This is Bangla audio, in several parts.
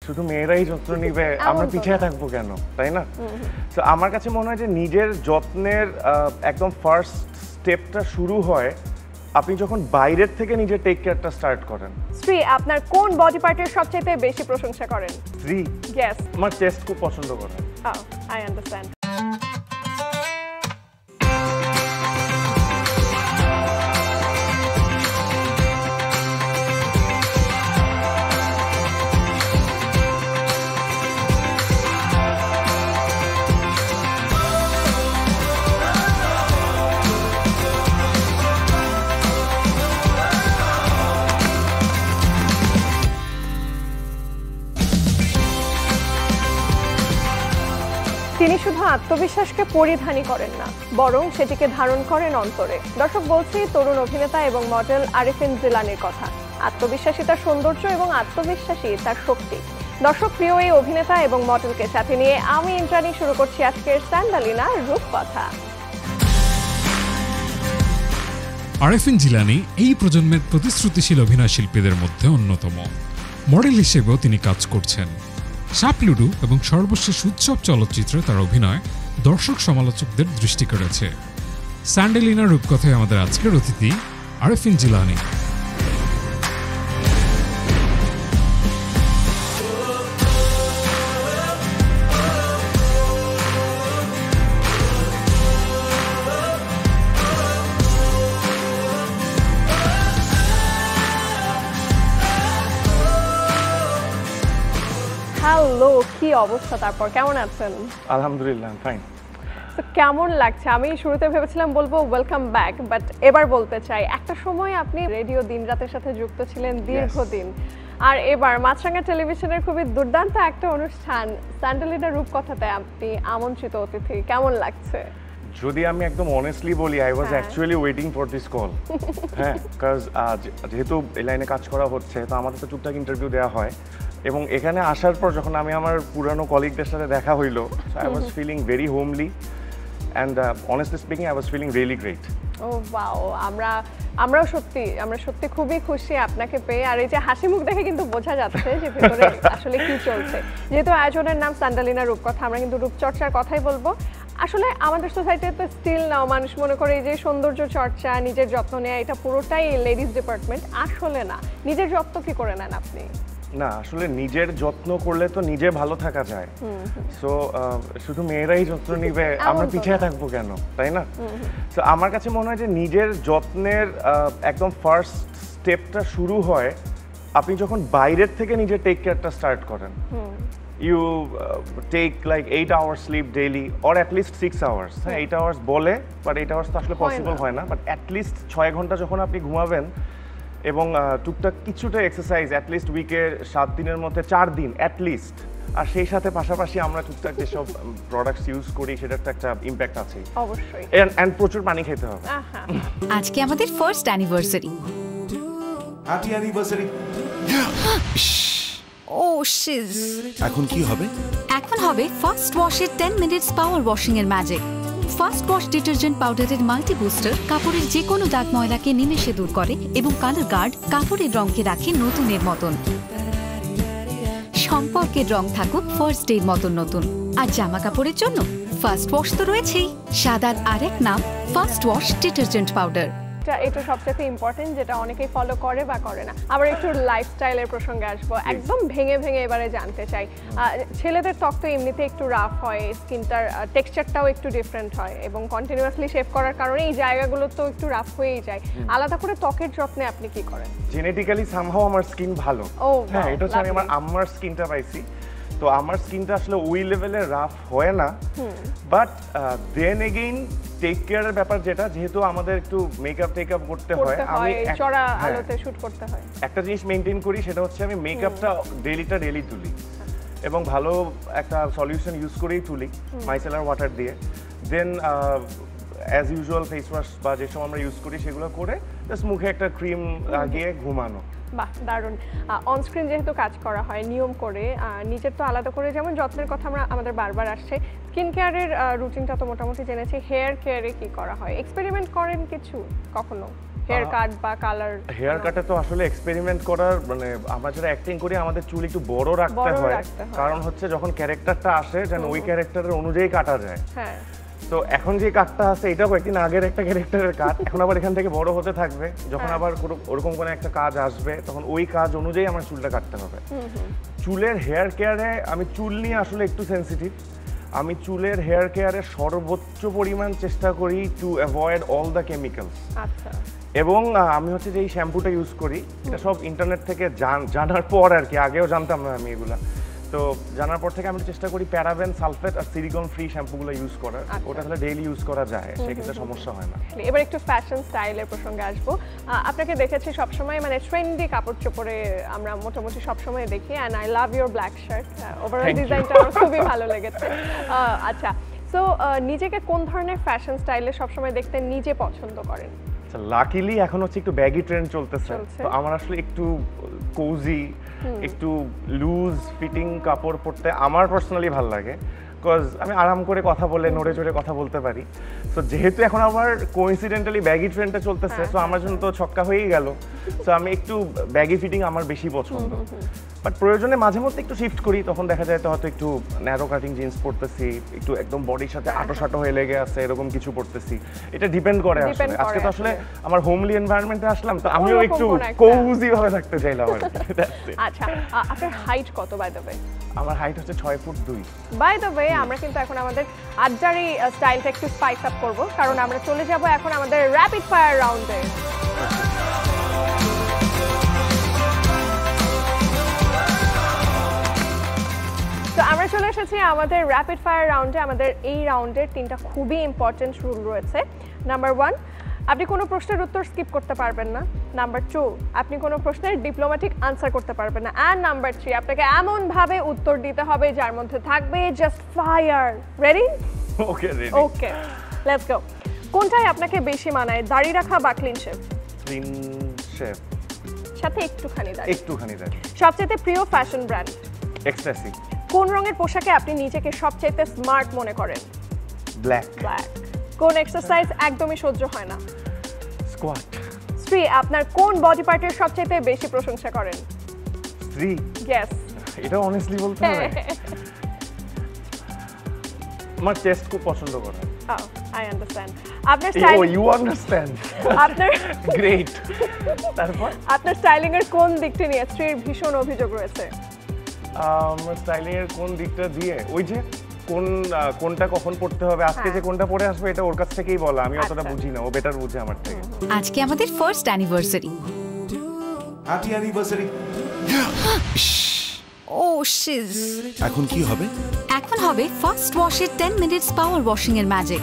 শুধু মেয়েরাই যত্ন নিবে, আমরা পিছিয়ে থাকবো কেন, তাই না? তো আমার কাছে মনে হয় যে নিজের যত্নের একদম ফার্স্ট স্টেপটা শুরু হয় আপনি যখন বাইরের থেকে নিজের টেক কেয়ারটা স্টার্ট করেন। শ্রী, আপনার কোন বডি পার্টের সবচেয়ে বেশি প্রশংসা করেন? শ্রী, ইয়েস, আমার চেস্ট খুব পছন্দ করেন। I understand. তিনি শুধু আত্মবিশ্বাসকে পরিধানই করেন না, বরং সেটিকে ধারণ করেন অন্তরে। দর্শক, বলছি তরুণ অভিনেতা এবং মডেল আরেফিন জিলানীর কথা। আত্মবিশ্বাসী তার সৌন্দর্য এবং আত্মবিশ্বাসী তার শক্তি। দর্শক প্রিয় এই অভিনেতা এবং মডেলকে সাথে নিয়ে আমি ইন্দ্রাণী শুরু করছি আজকের স্যান্ডালিনা রূপকথা। আরেফিন জিলানী এই প্রজন্মের প্রতিশ্রুতিশীল অভিনয় শিল্পীদের মধ্যে অন্যতম। মডেল হিসেবেও তিনি কাজ করছেন। সাপ লুডু এবং সর্বশেষ উৎসব চলচ্চিত্রে তার অভিনয় দর্শক সমালোচকদের দৃষ্টি কেড়েছে। স্যান্ডালিনা রূপকথায় আমাদের আজকের অতিথি আরেফিন জিলানী। হ্যালো, কি অবস্থা? তারপর কেমন আছেন? আলহামদুলিল্লাহ, ফাইন। তো কেমন লাগছে? আমি শুরুতে ভেবেছিলাম বলবো ওয়েলকাম ব্যাক, বাট এবার বলতে চাই একটা সময় আপনি রেডিও দিন রাতের সাথে যুক্ত ছিলেন দীর্ঘদিন, আর এবার মাছরাঙা টেলিভিশনের খুবই দুর্দান্ত একটা অনুষ্ঠান স্যান্ডালিনা রূপকথাতে আপনি আমন্ত্রিত অতিথি। কেমন লাগছে? যদি আমি একদম অনেস্টলি বলি, I was actually waiting for this call. হ্যাঁ, বিকজ যেহেতু এই লাইনে কাজ করা হচ্ছে, তো আমাদের তো টুকটাক ইন্টারভিউ দেওয়া হয়, এবং এখানে আসার পর যখন আমি আমার পুরানো কলিগদের সাথে দেখা হইলো, I was feeling very homely and honestly speaking I was feeling really great. Oh wow, আমরা সত্যি খুবই খুশি আপনাকে পেয়ে। আর এই যে হাসি মুখ দেখে কিন্তু বোঝা যাচ্ছে যে ভিতরে আসলে কি চলছে। যেহেতু আয়োজনের নাম স্যান্ডালিনা রূপকথা, আমরা কিন্তু রূপচর্চার কথাই বলবো। আসলে আমাদের সোসাইটিতে স্টিল নাও মানুষ মনে করে যে সৌন্দর্য চর্চা, নিজের যত্ন নেওয়া, এটা পুরোটাই লেডিস ডিপার্টমেন্ট। আসলে না। নিজের যত্ন কি করে নেন আপনি? না, আসলে নিজের যত্ন করলে তো নিজে ভালো থাকা যায়। সো শুধু মেয়েরাই যত্ন নিবে, আমরা পিছিয়ে থাকবো কেন, তাই না? তো আমার কাছে মনে হয় যে নিজের যত্নের একদম ফার্স্ট স্টেপটা শুরু হয় আপনি যখন বাইরের থেকে নিজের টেক কেয়ারটা স্টার্ট করেন। You take like 8 hours sleep daily, or at least 6 hours। হ্যাঁ, 8 hours বলে, বাট 8 hours তো আসলে পসিবল হয় না, বাট অ্যাটলিস্ট 6 ঘন্টা যখন আপনি ঘুমাবেন এবং টুকটাক কিছুটা এক্সারসাইজ অ্যাটলিস্ট উইকে 7 দিনের মধ্যে 4 দিন অ্যাটলিস্ট, আর সেই সাথে পাশাপাশি আমরা টুকটাক যেসব প্রোডাক্টস ইউজ করি সেটার তো একটা ইম্প্যাক্ট আছে অবশ্যই। এন্ড প্রচুর পানি খেতে হবে। আজকে আমাদের ফার্স্ট অ্যানিভার্সারি। Happy anniversary. ও শিজ, এখন কি হবে? এখন হবে ফার্স্ট ওয়াশের 10 মিনিটস পাওয়ার ওয়াশিং এর ম্যাজিক। ফার্স্ট ওয়াশ ডিটারজেন্ট পাউডারের মাল্টি বুস্টার কাপড়ের যে কোনো দাগ ময়লাকে নিমেষে দূর করে এবং কালার গার্ড কাপড়ের রঙকে রাখে নতুনের মতন। সম্পর্কের রং থাকুক ফার্স্ট ডের মতন নতুন। আর জামা কাপড়ের জন্য ফার্স্ট ওয়াশ তো রয়েছেই, সাদার আরেক নাম ফার্স্ট ওয়াশ ডিটারজেন্ট পাউডার। এটা সবচেয়ে ইম্পর্টেন্ট, যেটা অনেকেই ফলো করে বা করে না। আবার একটু লাইফস্টাইলের প্রসঙ্গে আসবো, একদম ভেঙে এবারে জানতে চাই। ছেলেদের ত্বক তো এমনিতে একটু রাফ হয়, স্কিনটার টেক্সচারটাও একটু ডিফারেন্ট হয়, এবং কন্টিনিউয়াসলি শেভ করার কারণে এই জায়গাগুলো তো একটু রাফ হয়েই যায়। আলাদা করে ত্বকের যত্নে আপনি কি করেন? জেনেটিক্যালি সামহাও আমার স্কিন ভালো। হ্যাঁ, এটা হচ্ছে আমি আমার আম্মার স্কিনটা পাইছি, তো আমার স্কিনটা আসলে ওই লেভেলে রাফ হয় না, বাট দেন এগেইন টেক কেয়ারের ব্যাপার যেটা, যেহেতু আমাদের একটু মেকআপ টেকআপ করতে হয়, আমি চড়া আলোতে শুট করতে হয়, একটা জিনিস মেইনটেইন করি, সেটা হচ্ছে আমি মেকআপটা ডেইলি তুলি, এবং ভালো একটা সলিউশন ইউজ করেই তুলি মাইসেলার ওয়াটার দিয়ে। দেন অ্যাজ ইউজুয়াল ফেস ওয়াশ বা যেসব আমরা ইউজ করি সেগুলো করে জাস্ট মুখে একটা ক্রিম লাগিয়ে ঘুমানো। বাহ, দারুণ। অনস্ক্রিন যেহেতু কাজ করা হয় নিয়ম করে, নিজের তো আলাদা করে যেমন যত্নের কথা আমাদের বারবার আসছে, স্কিন কেয়ারের রুটিনটা তো মোটামুটি জেনেছি। হেয়ার কেয়ারে কি করা হয়? এক্সপেরিমেন্ট করেন কিছু কখনো? হেয়ার কাট বা কালার? হেয়ার কাটে তো আসলে এক্সপেরিমেন্ট করার মানে আমরা যারা অ্যাক্টিং করি আমাদের চুল একটু বড় রাখতে হয়, কারণ হচ্ছে যখন ক্যারেক্টারটা আসে যেন ওই ক্যারেক্টারের অনুযায়ী কাটা যায়। হ্যাঁ, তো এখন যে কাটটা আছে এটাও কয়েকদিন আগের একটা ক্যারেক্টারের কাট, এখন আবার এখান থেকে বড় হতে থাকবে, যখন আবার ওরকম কোনো একটা কাজ আসবে তখন ওই কাজ অনুযায়ী আমার চুলটা কাটতে হবে। চুলের হেয়ার কেয়ারে আমি চুল নিয়ে আসলে একটু সেনসিটিভ। আমি চুলের হেয়ার কেয়ারে সর্বোচ্চ পরিমাণ চেষ্টা করি to avoid all the chemicals. আচ্ছা। এবং আমি হচ্ছে যে এই শ্যাম্পুটা ইউজ করি, এটা সব ইন্টারনেট থেকে জানার পর আর কি, আগেও জানতাম না আমি এগুলা, তো জানার পর থেকে আমি চেষ্টা করি প্যারাবেন, সালফেট আর সিলিকন ফ্রি শ্যাম্পুগুলো ইউজ করার। ওটা তাহলে ডেইলি ইউজ করা যায়, সেক্ষেত্রে সমস্যা হয় না। এবার একটু ফ্যাশন স্টাইলের প্রসঙ্গে আসবো। আপনাকে দেখেছি সবসময় মানে ট্রেন্ডি কাপড় চোপড়ে আমরা মোটামুটি সবসময় দেখি, and I love your black shirt, overall ডিজাইনটা আমার খুবই ভালো লেগেছে। আচ্ছা, সো নিজেকে কোন ধরনের ফ্যাশন স্টাইলে সবসময় দেখতে নিজে পছন্দ করেন? আচ্ছা, লাকিলি এখন হচ্ছে একটু ব্যাগি ট্রেন্ড চলতেছে, তো আমার আসলে একটু কোজি, একটু লুজ ফিটিং কাপড় পরতে আমার পার্সোনালি ভালো লাগে, বিকজ আমি আরাম করে কথা বলে নড়ে চড়ে কথা বলতে পারি। সো যেহেতু এখন আমার কোইন্সিডেন্টালি ব্যাগি ট্রেন্ডটা চলতেছে, সো আমার জন্য তো ছক্কা হয়েই গেল। সো আমি একটু ব্যাগি ফিটিং আমার বেশি পছন্দ, বাট প্রয়োজনে মাঝে মধ্যে একটু শিফট করি, তখন দেখা যায় তো হয়তো একটু ন্যারো কাটিং জিন্স পরতেছি, একটু একদম বডির সাথে আটো হয়ে লেগে আছে এরকম কিছু পরতেছি, এটা ডিপেন্ড করে আসলে। আজকে তো আসলে আমার হোমলি এনভায়রনমেন্টে আসলাম, তো আমিও একটু কোজি ভাবে থাকতে চাইলাম আর কি। আচ্ছা, আপনার হাইট কত বাই দ্য ওয়ে? আমার হাইট হচ্ছে 6 ফুট 2। বাই দ্য ওয়ে, আমরা কিন্তু এখন আমাদের আড্ডার এই স্টাইলটা একটু স্পাইস আপ করব, কারণ আমরা চলে যাব এখন আমাদের র্যাপিড ফায়ার রাউন্ডে। তো আমরা চলে এসেছি আমাদের র্যাপিড ফায়ার রাউন্ডে। আমাদের এই রাউন্ডের 3টা খুবই ইম্পর্টেন্ট রুল রয়েছে। নাম্বার 1, আপনি কোনো প্রশ্নের উত্তর স্কিপ করতে পারবেন না। নাম্বার 2, আপনি কোনো প্রশ্নের ডিপ্লোম্যাটিক আনসার করতে পারবেন না। অ্যান্ড নাম্বার 3, আপনাকে এমনভাবে উত্তর দিতে হবে যার মধ্যে থাকবে just fire. Ready? Okay, ready. Okay, let's go. কোনটাই আপনাকে বেশি মানায়, দাড়ি রাখা বা ক্লিন শেভ? ক্লিন শেভ সাথে একটুখানি দাড়ি। একটুখানি দাড়ি। সবচেয়ে প্রিয় ফ্যাশন ব্র্যান্ড? এক্সট্যাসি। কোন রঙের পোশাকে আপনি নিজেকে সবচেয়ে স্মার্ট মনে করেন? ব্ল্যাক। ব্ল্যাক। কোন এক্সারসাইজ একদমই সহ্য হয় না? স্কোয়াট। স্ত্রী আপনার কোন বডি পার্টের সবচেয়ে বেশি প্রশংসা করেন? স্ত্রী? ইয়েস। এটা অনেস্টলি বলতে হবে, আমার চেস্ট খুব পছন্দ করে। I understand. আপনার স্টাইল, ইউ আন্ডারস্ট্যান্ড, আপনার গ্রেট। তারপর আপনার স্টাইলিং এর কোন দিকটি নিয়ে স্ত্রীর ভীষণ অভিযোগ রয়েছে? স্টাইলিং এর কোন দিকটা দিয়ে, ওই যে কোনটা কখন পড়তে হবে, আজকে যে কোনটা পরে আসবে এটা ওর কাছ থেকেই বলা, আমি অতটা বুঝি না, ও বেটার বুঝে আমার থেকে। আজকে আমাদের ফার্স্ট অ্যানিভার্সারি। Happy anniversary. ও শিজ। এখন কি হবে? এখন হবে ফার্স্ট ওয়াশের 10 মিনিটস পাওয়ার ওয়াশিং এর ম্যাজিক।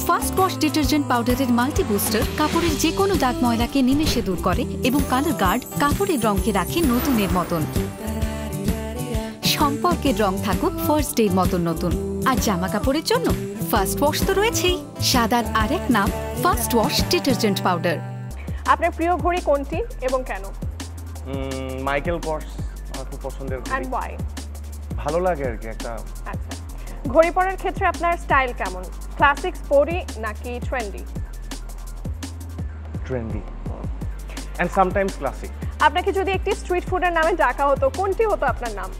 ফার্স্ট ওয়াশ ডিটারজেন্ট পাউডারের মাল্টি বুস্টার কাপড়ের যে কোনো দাগ ময়লাকে নিমেষে দূর করে এবং কালার গার্ড কাপড়ের রঙকে রাখে নতুনের মতন। সম্পর্কের রং থাকুক ফার্স্ট ডের মতন নতুন। আর জামা কাপড়ের জন্য ফার্স্ট ওয়াশ তো রয়েছেই, সাদার আরেক নাম ফার্স্ট ওয়াশ ডিটারজেন্ট পাউডার। আপনার প্রিয় ঘড়ি কোনটি এবং কেন? মাইকেল কর্স আমার খুব পছন্দের ঘড়ি। And why? ভালো লাগে আর কি একটা। আচ্ছা, ঘড়ি পরার ক্ষেত্রে আপনার স্টাইল কেমন? ক্লাসিক, স্পোর্টি নাকি trendy? Trendy and sometimes classic. আপনাকে যদি একটি স্ট্রিট ফুডের নামে ডাকা হতো, কোনটি হতো আপনার নাম?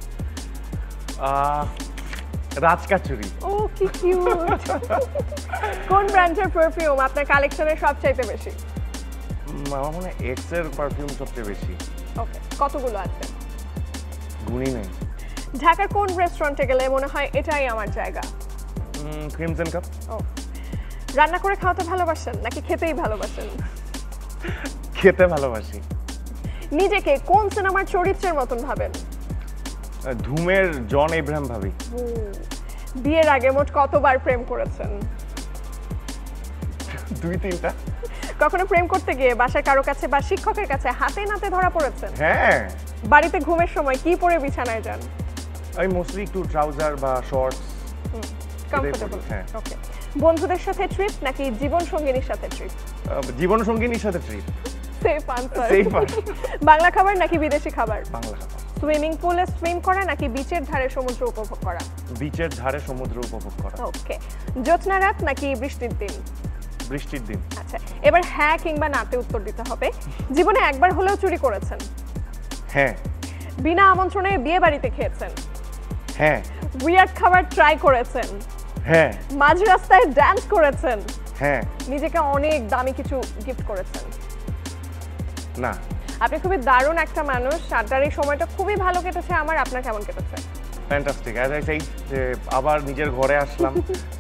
রাজকাচুরি। ও কি কিউট। কোন ব্র্যান্ডের পারফিউম আপনার কালেকশনে সবচাইতে বেশি? আমার মনে হয় এক্স এর পারফিউম সবচেয়ে বেশি। ওকে, কতগুলো আছে? গুণই নেই। ঢাকার কোন রেস্টুরেন্টে গেলে মনে হয় এটাই আমার জায়গা? Crimson cup. ও, রান্না করে খাওয়াতে ভালোবাসেন নাকি খেতেই ভালোবাসেন? খেতে ভালোবাসি। নিজেকে কোন সিনেমার চরিত্রের মতন ভাবেন? ধুমের জন ইব্রাহিম ভাবি। বিয়ের আগে মোট কতবার প্রেম করেছেন? 2-3টা। কখনো প্রেম করতে গিয়ে বাসার কারো কাছে বা শিক্ষকের কাছে হাতে নাতে ধরা পড়েছেন? হ্যাঁ। বাড়িতে ঘুমের সময় কি পরে বিছানায় যান? আমি মোস্টলি একটু ট্রাউজার বা শর্টস। কমফোর্টেবল। হ্যাঁ। ওকে, বন্ধুদের সাথে ট্রিপ নাকি জীবন সঙ্গিনীর সাথে ট্রিপ? জীবন সঙ্গিনীর সাথে ট্রিপ। Safe answer. সেফ আর বাংলা খাবার নাকি বিদেশি খাবার? বাংলা খাবার। সুইমিং পুলে সুইম করা নাকি বিচের ধারে সমুদ্র উপভোগ করা? বিচের ধারে সমুদ্র উপভোগ করা। ওকে, জ্যোৎস্না রাত নাকি বৃষ্টির দিন? বৃষ্টির দিন। আচ্ছা, এবার হ্যাঁ কিংবা নাতে উত্তর দিতে হবে। জীবনে একবার হলেও চুরি করেছেন? হ্যাঁ। বিনা আমন্ত্রণে বিয়ে বাড়িতে খেয়েছেন? হ্যাঁ। উইয়ার্ড খাবার ট্রাই করেছেন? হ্যাঁ। মাঝ রাস্তায় ডান্স করেছেন? হ্যাঁ। নিজেকে অনেক দামি কিছু গিফট করেছেন? না। আপনি খুবই দারুণ একটা মানুষ। আড্ডার এই সময়টা খুবই ভালো কেটেছে আমার। আপনার কেমন কেটেছে? ফ্যান্টাস্টিক। অ্যাজ আই সেই যে আবার নিজের ঘরে আসলাম,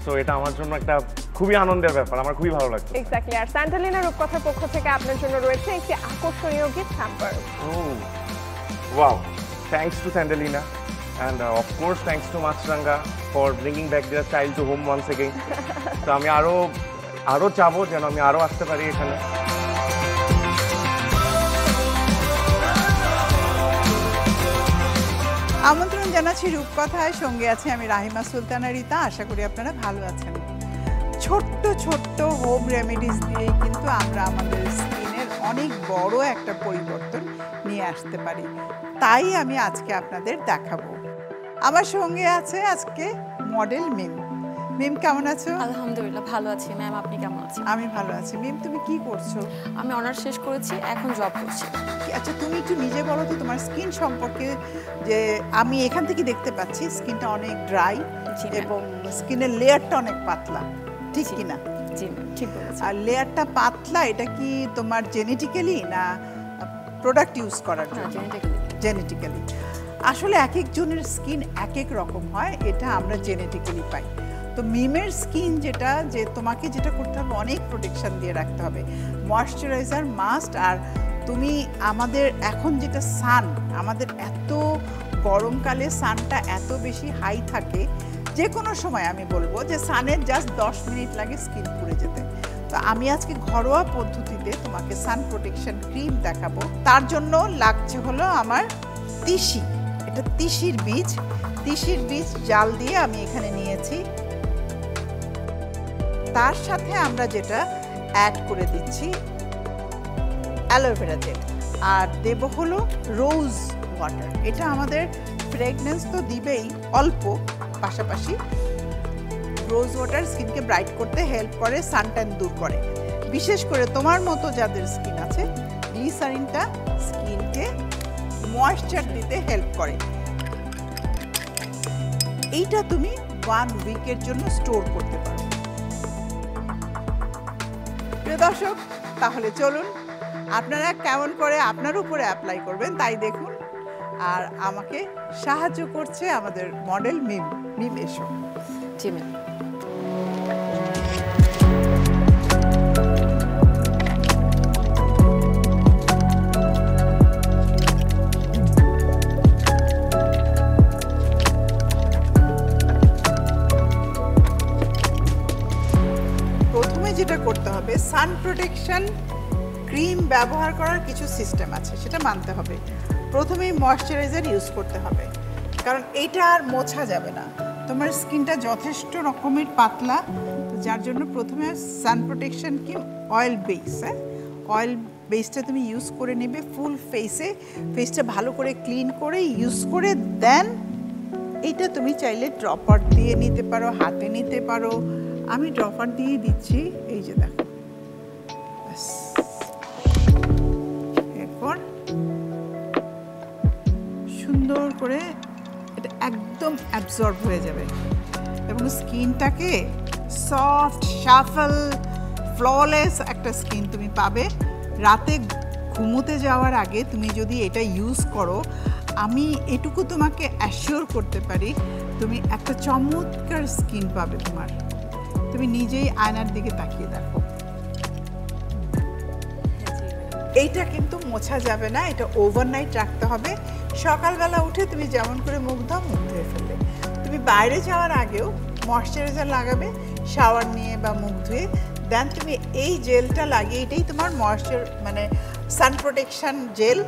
সো এটা আমার জন্য একটা খুবই আনন্দের ব্যাপার, আমার খুবই ভালো লাগছে। এক্স্যাক্টলি। আর স্যান্টালিনা রূপকথার পক্ষ থেকে আপনার জন্য রয়েছে একটি আকর্ষণীয় gift hamper. Wow, thanks to Sandalina and of course thanks to Machranga for bringing back their style to home once again. তো আমি আরো চাবো যেন আমি আরো আসতে পারি এখানে। আমন্ত্রণ জানাচ্ছি রূপকথায়, সঙ্গে আছে আমি রাহিমা সুলতানা রিতা। আশা করি আপনারা ভালো আছেন। ছোট্ট ছোট্ট হোম রেমেডিস দিয়েই কিন্তু আমরা আমাদের স্কিনের অনেক বড় একটা পরিবর্তন নিয়ে আসতে পারি। তাই আমি আজকে আপনাদের দেখাবো। আমার সঙ্গে আছে আজকে মডেল মিম। মিম কেমন আছো? আলহামদুলিল্লাহ ভালো আছি ম্যাম, আপনি কেমন আছেন? আমি ভালো আছি। মিম তুমি কি করছো? আমি অনার্স শেষ করেছি, এখন জব করছি। আচ্ছা তুমি একটু নিজে বলো তো তোমার স্কিন সম্পর্কে। যে আমি এখান থেকে দেখতে পাচ্ছি স্কিনটা অনেক ড্রাই এবং স্কিনের লেয়ারটা অনেক পাতলা, ঠিক কি না? জি ম্যাম, ঠিক বলেছেন। আর লেয়ারটা পাতলা, এটা কি তোমার জেনেটিক্যালি না প্রোডাক্ট ইউজ করার জন্য? জেনেটিক্যালি। আসলে এক একজনের স্কিন এক এক রকম হয়, এটা আমরা জেনেটিক্যালি পাই। তো মিমের স্কিন যেটা, যে তোমাকে যেটা করতে হবে অনেক প্রোটেকশন দিয়ে রাখতে হবে, ময়শ্চারাইজার মাস্ট। আর তুমি আমাদের এখন যেটা সান, আমাদের এত গরমকালে সানটা এত বেশি হাই থাকে, যে কোনো সময় আমি বলবো যে সানের জাস্ট 10 মিনিট লাগে স্কিন পুড়ে যেতে। তো আমি আজকে ঘরোয়া পদ্ধতিতে তোমাকে সান প্রোটেকশন ক্রিম দেখাবো। তার জন্য লাগছে হলো আমার তিসি। এটা তিসির বীজ। তিসির বীজ জাল দিয়ে আমি এখানে নিয়েছি। তার সাথে আমরা যেটা অ্যাড করে দিচ্ছি অ্যালোভেরা জেল, আর দেব হলো রোজ ওয়াটার। এটা আমাদের ফ্রেগনেন্স তো দিবেই অল্প, পাশাপাশি রোজ ওয়াটার স্কিনকে ব্রাইট করতে হেল্প করে, সানট্যান দূর করে। বিশেষ করে তোমার মতো যাদের স্কিন আছে, গ্লিসারিনটা স্কিনকে ময়েশ্চার দিতে হেল্প করে। এইটা তুমি 1 উইকের জন্য স্টোর করতে পারো। প্রিয় দর্শক, তাহলে চলুন আপনারা কেমন করে আপনার উপরে অ্যাপ্লাই করবেন তাই দেখুন। আর আমাকে সাহায্য করছে আমাদের মডেল মিম। মিম এসো। জি ম্যাম। প্রথমে যেটা করতে হবে, সান প্রোটেকশন ক্রিম ব্যবহার করার কিছু সিস্টেম আছে, সেটা মানতে হবে। প্রথমেই ময়শ্চারাইজার ইউজ করতে হবে, কারণ এইটা আর মোছা যাবে না। তোমার স্কিনটা যথেষ্ট রকমের পাতলা, যার জন্য প্রথমে সান protection cream oil base. Oil বেসটা তুমি ইউজ করে নেবে ফুল ফেসে। ফেসটা ভালো করে ক্লিন করে ইউজ করে দেন এইটা তুমি চাইলে ড্রপার দিয়ে নিতে পারো, হাতে নিতে পারো। আমি ড্রপার দিয়ে দিচ্ছি, এই যে দেখো। এরপর সুন্দর করে এটা একদম অ্যাবজর্ব হয়ে যাবে এবং স্কিনটাকে সফট, শাফল, ফ্ললেস একটা স্কিন তুমি পাবে। রাতে ঘুমোতে যাওয়ার আগে তুমি যদি এটা ইউজ করো, আমি এটুকু তোমাকে অ্যাসিওর করতে পারি তুমি একটা চমৎকার স্কিন পাবে তোমার। তুমি নিজেই আয়নার দিকে তাকিয়ে দেখো। এইটা কিন্তু মোছা যাবে না, এটা ওভারনাইট রাখতে হবে। সকালবেলা উঠে তুমি যেমন করে মুখ দাও, মুখ ধুয়ে ফেললে। তুমি বাইরে যাওয়ার আগেও ময়শ্চারাইজার লাগাবে, শাওয়ার নিয়ে বা মুখ ধুয়ে। দেন তুমি এই জেলটা লাগিয়ে, এটাই তোমার ময়শ্চার মানে সান প্রোটেকশন জেল,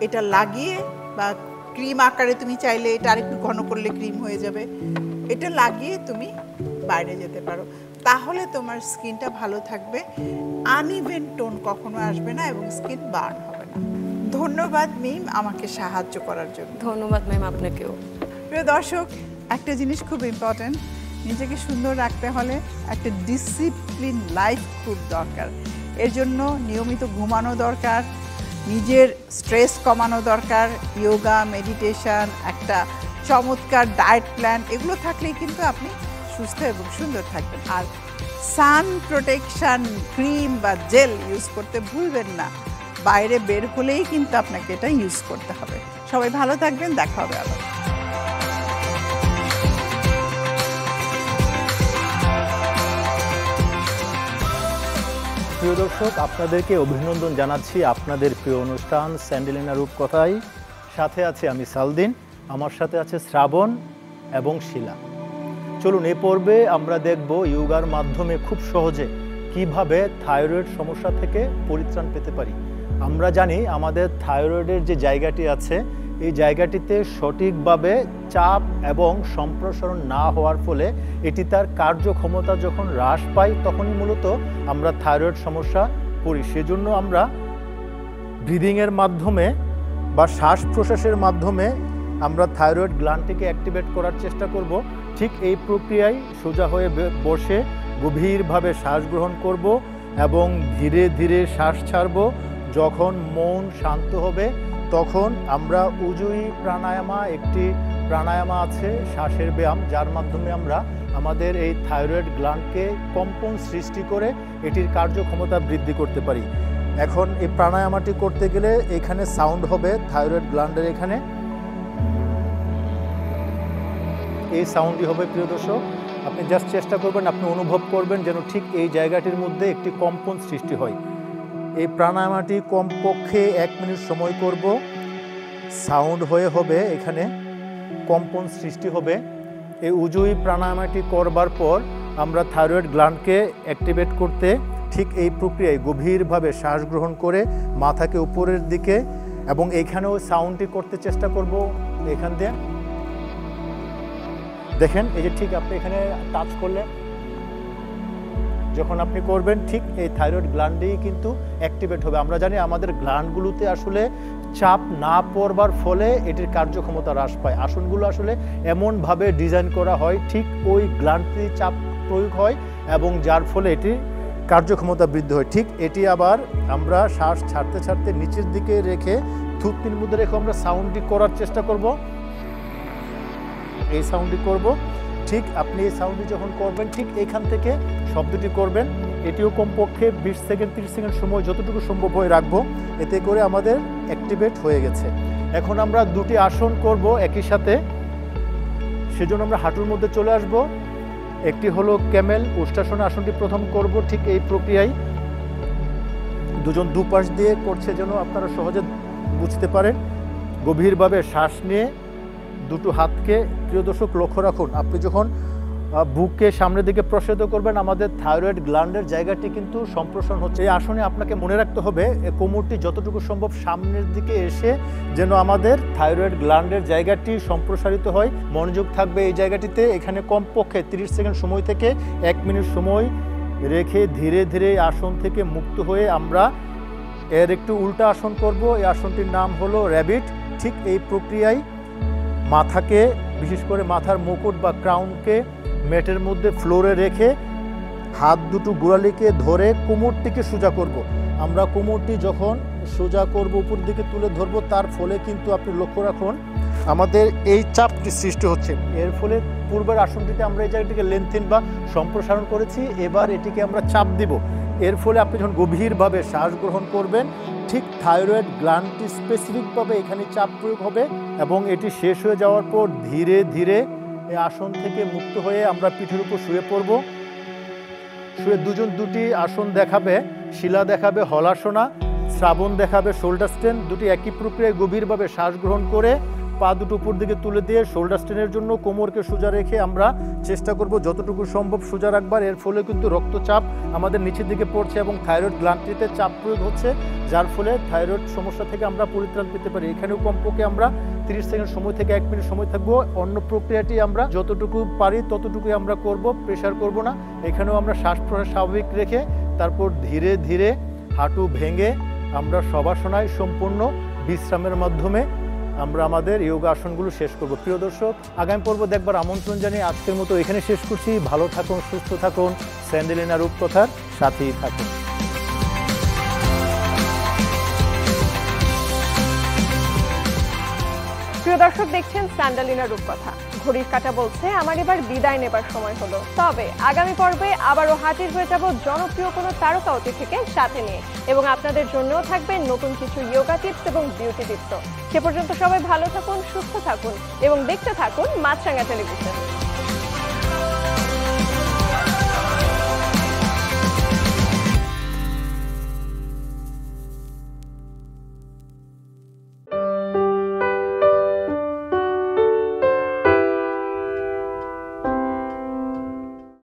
এটা লাগিয়ে বা ক্রিম আকারে তুমি চাইলে এটা আরেকটু ঘন করলে ক্রিম হয়ে যাবে। এটা লাগিয়ে তুমি বাইরে যেতে পারো, তাহলে তোমার স্কিনটা ভালো থাকবে, আনইভেন টোন কখনো আসবে না এবং স্কিন বার্ন হবে না। ধন্যবাদ মিম আমাকে সাহায্য করার জন্য। ধন্যবাদ ম্যাম আপনাকেও। প্রিয় দর্শক, একটা জিনিস খুব ইম্পর্ট্যান্ট, নিজেকে সুন্দর রাখতে হলে একটা ডিসিপ্লিন লাইফ খুব দরকার। এর জন্য নিয়মিত ঘুমানো দরকার, নিজের স্ট্রেস কমানো দরকার, যোগা, মেডিটেশন, একটা চমৎকার ডায়েট প্ল্যান, এগুলো থাকলেই কিন্তু আপনি সুস্থ এবং সুন্দর থাকবেন। আর সান প্রোটেকশন ক্রিম বা জেল ইউজ করতে ভুলবেন না। বাইরে বের হলেই কিন্তু আপনাকে এটা ইউজ করতে হবে। সবাই ভালো থাকবেন, দেখা হবে আবার। প্রিয় দর্শক, আপনাদেরকে অভিনন্দন জানাচ্ছি আপনাদের প্রিয় অনুষ্ঠান স্যান্ডেলিনা রূপকথায়। সাথে আছে আমি সালদিন, আমার সাথে আছে শ্রাবণ এবং শিলা। চলুন এ পর্বে আমরা দেখব যোগার মাধ্যমে খুব সহজে কিভাবে থাইরয়েড সমস্যা থেকে পরিত্রাণ পেতে পারি। আমরা জানি আমাদের থাইরয়েডের যে জায়গাটি আছে, এই জায়গাটিতে সঠিকভাবে চাপ এবং সম্প্রসারণ না হওয়ার ফলে এটি তার কার্যক্ষমতা যখন হ্রাস পায় তখনই মূলত আমরা থাইরয়েড সমস্যা পড়ি। সেজন্য আমরা ব্রিদিংয়ের মাধ্যমে বা শ্বাস প্রশ্বাসের মাধ্যমে আমরা থাইরয়েড গ্ল্যান্ডটিকে অ্যাক্টিভেট করার চেষ্টা করব। ঠিক এই প্রক্রিয়ায় সোজা হয়ে বসে গভীরভাবে শ্বাস গ্রহণ করব এবং ধীরে ধীরে শ্বাস ছাড়ব। যখন মন শান্ত হবে তখন আমরা উজুই প্রাণায়ামা, একটি প্রাণায়ামা আছে শ্বাসের ব্যায়াম, যার মাধ্যমে আমরা আমাদের এই থাইরয়েড গ্ল্যান্ডকে কম্পন সৃষ্টি করে এটির কার্যক্ষমতা বৃদ্ধি করতে পারি। এখন এই প্রাণায়ামাটি করতে গেলে এখানে সাউন্ড হবে থাইরয়েড গ্ল্যান্ডের, এখানে এই সাউন্ডই হবে। প্রিয় দর্শক, আপনি জাস্ট চেষ্টা করবেন, আপনি অনুভব করবেন যেন ঠিক এই জায়গাটির মধ্যে একটি কম্পন সৃষ্টি হয়। এই প্রাণায়ামটি কমপক্ষে 1 মিনিট সময় করব। সাউন্ড হয়ে হবে, এখানে কম্পন সৃষ্টি হবে। এই উজুই প্রাণায়ামটি করবার পর আমরা থাইরয়েড গ্ল্যান্ডকে অ্যাক্টিভেট করতে ঠিক এই প্রক্রিয়ায় গভীরভাবে শ্বাস গ্রহণ করে মাথাকে উপরের দিকে, এবং এইখানেও সাউন্ডটি করতে চেষ্টা করব। এখান দিয়ে দেখেন, এই যে ঠিক আপনি এখানে টাচ করলে যখন আপনি করবেন ঠিক এই থাইরয়েড গ্ল্যান্ডেই কিন্তু অ্যাক্টিভেট হবে। আমরা জানি আমাদের গ্ল্যান্ডগুলোতে আসলে চাপ না পড়বার ফলে এটির কার্যক্ষমতা হ্রাস পায়। আসনগুলো আসলে এমনভাবে ডিজাইন করা হয় ঠিক ওই গ্ল্যান্ডে চাপ প্রয়োগ হয় এবং যার ফলে এটির কার্যক্ষমতা বৃদ্ধি হয়। ঠিক এটি আবার আমরা শ্বাস ছাড়তে ছাড়তে নিচের দিকে রেখে থুতনির মধ্যে রেখে আমরা সাউন্ডটি করার চেষ্টা করব। এই সাউন্ডটি করব। ঠিক আপনি এই সাউন্ডটি যখন করবেন ঠিক এখান থেকে শব্দটি করবেন। এটিও কমপক্ষে 20 সেকেন্ড 30 সেকেন্ড সময় যতটুকু সম্ভব হয় রাখবো। এতে করে আমাদের অ্যাক্টিভেট হয়ে গেছে। এখন আমরা দুটি আসন করব একই সাথে, সেজন্য আমরা হাঁটুর মধ্যে চলে আসব। একটি হলো ক্যামেল উষ্ট্রাসন আসনটি প্রথম করব। ঠিক এই প্রক্রিয়ায় দুজন দুপাশ দিয়ে করছে যেন আপনারা সহজে বুঝতে পারেন। গভীরভাবে শ্বাস নিয়ে দুটো হাতকে, প্রিয় দর্শক লক্ষ্য রাখুন, আপনি যখন বুককে সামনের দিকে প্রসারিত করবেন আমাদের থাইরয়েড গ্ল্যান্ডের জায়গাটি কিন্তু সম্প্রসারণ হচ্ছে। এই আসনে আপনাকে মনে রাখতে হবে কোমরটি যতটুকু সম্ভব সামনের দিকে এসে যেন আমাদের থাইরয়েড গ্ল্যান্ডের জায়গাটি সম্প্রসারিত হয়। মনোযোগ থাকবে এই জায়গাটিতে। এখানে কমপক্ষে 30 সেকেন্ড সময় থেকে 1 মিনিট সময় রেখে ধীরে ধীরে আসন থেকে মুক্ত হয়ে আমরা এর একটু উল্টা আসন করব। এই আসনটির নাম হলো র্যাবিট। ঠিক এই প্রক্রিয়ায় মাথাকে, বিশেষ করে মাথার মুকুট বা ক্রাউনকে ম্যাটের মধ্যে ফ্লোরে রেখে হাত দুটো গোড়ালিকে ধরে কোমরটিকে সোজা করব। আমরা কোমরটি যখন সোজা করব উপর দিকে তুলে ধরব, তার ফলে কিন্তু আপনি লক্ষ্য রাখুন আমাদের এই চাপটি সৃষ্টি হচ্ছে। এর ফলে পূর্বের আসনটিতে আমরা এই জায়গাটিকে লেন্থেন বা সম্প্রসারণ করেছি, এবার এটিকে আমরা চাপ দিব। এর ফলে আপনি যখন গভীরভাবে শ্বাস গ্রহণ করবেন ঠিক থাইরয়েড গ্ল্যান্ডটি স্পেসিফিকভাবে এখানে চাপ প্রয়োগ হবে এবং এটি শেষ হয়ে যাওয়ার পর ধীরে ধীরে এই আসন থেকে মুক্ত হয়ে আমরা পিঠের উপর শুয়ে পড়ব। শুয়ে দুজন দুটি আসন দেখাবে, শিলা দেখাবে হলাসনা, শ্রাবণ দেখাবে শোল্ডার স্ট্রেন। দুটি একই প্রক্রিয়ায় গভীরভাবে শ্বাস গ্রহণ করে পা দুটো উপর দিকে তুলে দিয়ে শোল্ডার স্ট্রেনের জন্য কোমরকে সোজা রেখে আমরা চেষ্টা করব যতটুকু সম্ভব সোজা রাখবার। এর ফলে কিন্তু রক্তচাপ আমাদের নিচের দিকে পড়ছে এবং থাইরয়েড গ্ল্যান্ডটিতে চাপ প্রয়োগ হচ্ছে, যার ফলে থাইরয়েড সমস্যা থেকে আমরা পরিত্রাণ পেতে পারি। এখানেও কমপক্ষে আমরা 30 সেকেন্ড সময় থেকে 1 মিনিট সময় থাকবো। অন্য প্রক্রিয়াটি আমরা যতটুকু পারি ততটুকুই আমরা করব, প্রেশার করব না। এখানেও আমরা শ্বাস প্রশ্বাস স্বাভাবিক রেখে তারপর ধীরে ধীরে হাঁটু ভেঙে আমরা শবাসনায় সম্পূর্ণ বিশ্রামের মাধ্যমে আমরা আমাদের যোগা আসনগুলো শেষ করব। প্রিয় দর্শক, আগামী পর্ব দেখবার আমন্ত্রণ জানিয়ে আজকের মতো এখানে শেষ করছি। ভালো থাকুন, সুস্থ থাকুন, স্যান্ডেলিনা রূপকথার সাথেই থাকুন। প্রিয় দর্শক, দেখছেন স্যান্ডেলিনা রূপকথা। ঘড়ির কাঁটা বলছে আমার এবার বিদায় নেবার সময় হলো। তবে আগামী পর্বে আবারও হাজির হয়ে যাব জনপ্রিয় কোনো তারকা অতিথিকে সাথে নিয়ে, এবং আপনাদের জন্যও থাকবে নতুন কিছু যোগা টিপস এবং বিউটি টিপস। সে পর্যন্ত সবাই ভালো থাকুন, সুস্থ থাকুন এবং দেখতে থাকুন মাছরাঙা টেলিভিশন।